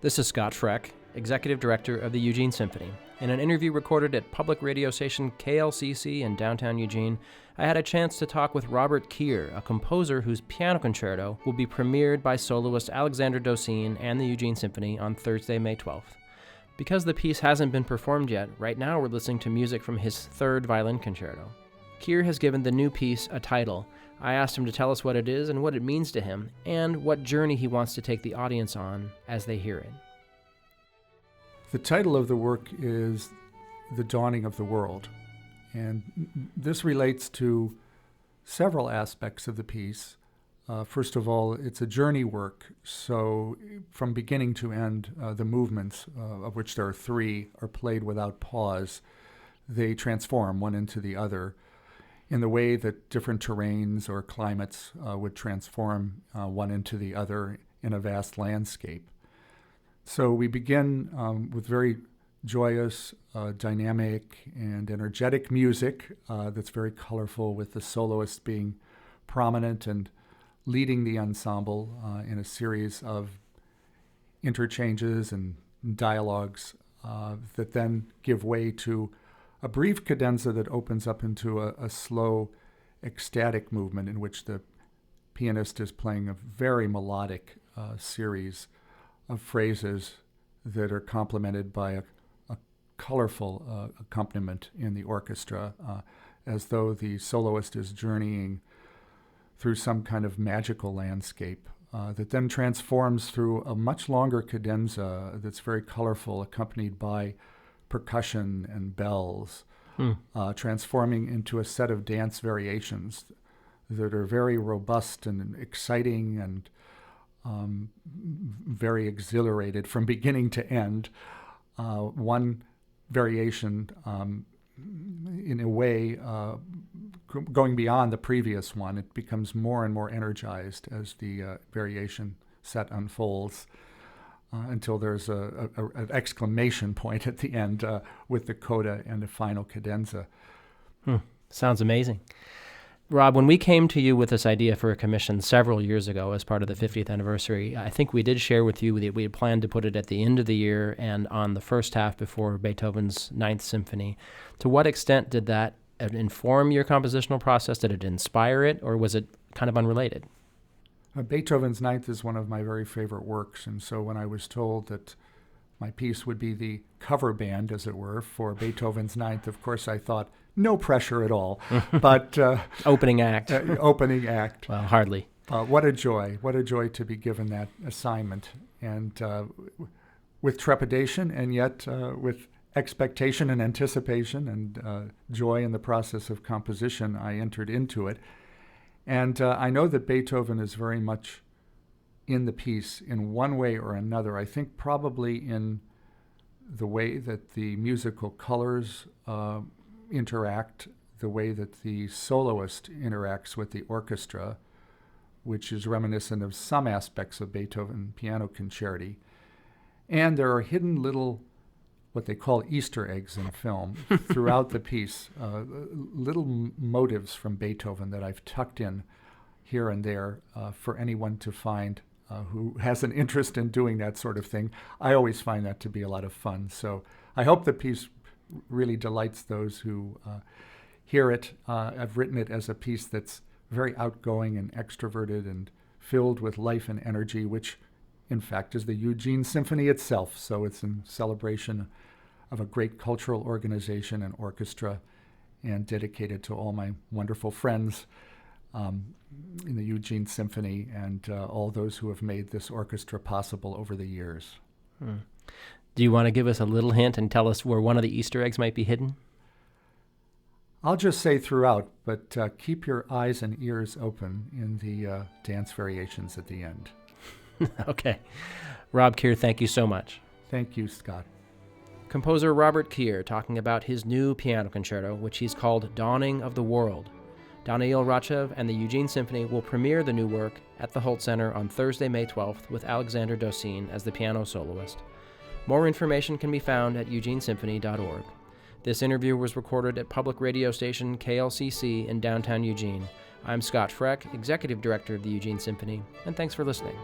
This is Scott Freck, Executive Director of the Eugene Symphony. In an interview recorded at public radio station KLCC in downtown Eugene, I had a chance to talk with Robert Kyr, a composer whose piano concerto will be premiered by soloist Alexander Dosine and the Eugene Symphony on Thursday, May 12th. Because the piece hasn't been performed yet, right now we're listening to music from his third violin concerto. Kyr has given the new piece a title. I asked him to tell us what it is and what it means to him, and what journey he wants to take the audience on as they hear it. The title of the work is The Dawning of the World, and this relates to several aspects of the piece. First of all, it's a journey work, so from beginning to end, the movements, of which there are three, are played without pause. They transform one into the other in the way that different terrains or climates would transform one into the other in a vast landscape. So we begin with very joyous, dynamic, and energetic music that's very colorful, with the soloist being prominent and leading the ensemble in a series of interchanges and dialogues that then give way to a brief cadenza that opens up into a slow, ecstatic movement in which the pianist is playing a very melodic series of phrases that are complemented by a colorful accompaniment in the orchestra, as though the soloist is journeying through some kind of magical landscape that then transforms through a much longer cadenza that's very colorful, accompanied by percussion and bells, transforming into a set of dance variations that are very robust and exciting and very exhilarated from beginning to end. One variation, in a way, going beyond the previous one, it becomes more and more energized as the variation set unfolds until there's an exclamation point at the end with the coda and the final cadenza. Sounds amazing. Rob, when we came to you with this idea for a commission several years ago as part of the 50th anniversary, I think we did share with you that we had planned to put it at the end of the year and on the first half before Beethoven's Ninth Symphony. To what extent did that inform your compositional process? Did it inspire it, or was it kind of unrelated? Beethoven's Ninth is one of my very favorite works, and so when I was told that my piece would be the cover band, as it were, for Beethoven's Ninth, of course I thought, no pressure at all. But opening act. Opening act. Well, hardly. What a joy to be given that assignment. And with trepidation, and yet with expectation and anticipation and joy in the process of composition, I entered into it. And I know that Beethoven is very much in the piece in one way or another. I think probably in the way that the musical colors interact, the way that the soloist interacts with the orchestra, which is reminiscent of some aspects of Beethoven piano concerti. And there are hidden little, what they call Easter eggs in film throughout the piece, little motives from Beethoven that I've tucked in here and there for anyone to find who has an interest in doing that sort of thing. I always find that to be a lot of fun. So I hope the piece really delights those who hear it. I've written it as a piece that's very outgoing and extroverted and filled with life and energy, which in fact is the Eugene Symphony itself. So it's in celebration of a great cultural organization and orchestra, and dedicated to all my wonderful friends in the Eugene Symphony and all those who have made this orchestra possible over the years. Do you want to give us a little hint and tell us where one of the Easter eggs might be hidden? I'll just say throughout, but keep your eyes and ears open in the dance variations at the end. Okay. Rob Kyr, thank you so much. Thank you, Scott. Composer Robert Kyr talking about his new piano concerto, which he's called Dawning of the World. Daniil Rachev and the Eugene Symphony will premiere the new work at the Holt Center on Thursday, May 12th, with Alexander Dosine as the piano soloist. More information can be found at eugenesymphony.org. This interview was recorded at public radio station KLCC in downtown Eugene. I'm Scott Freck, Executive Director of the Eugene Symphony, and thanks for listening.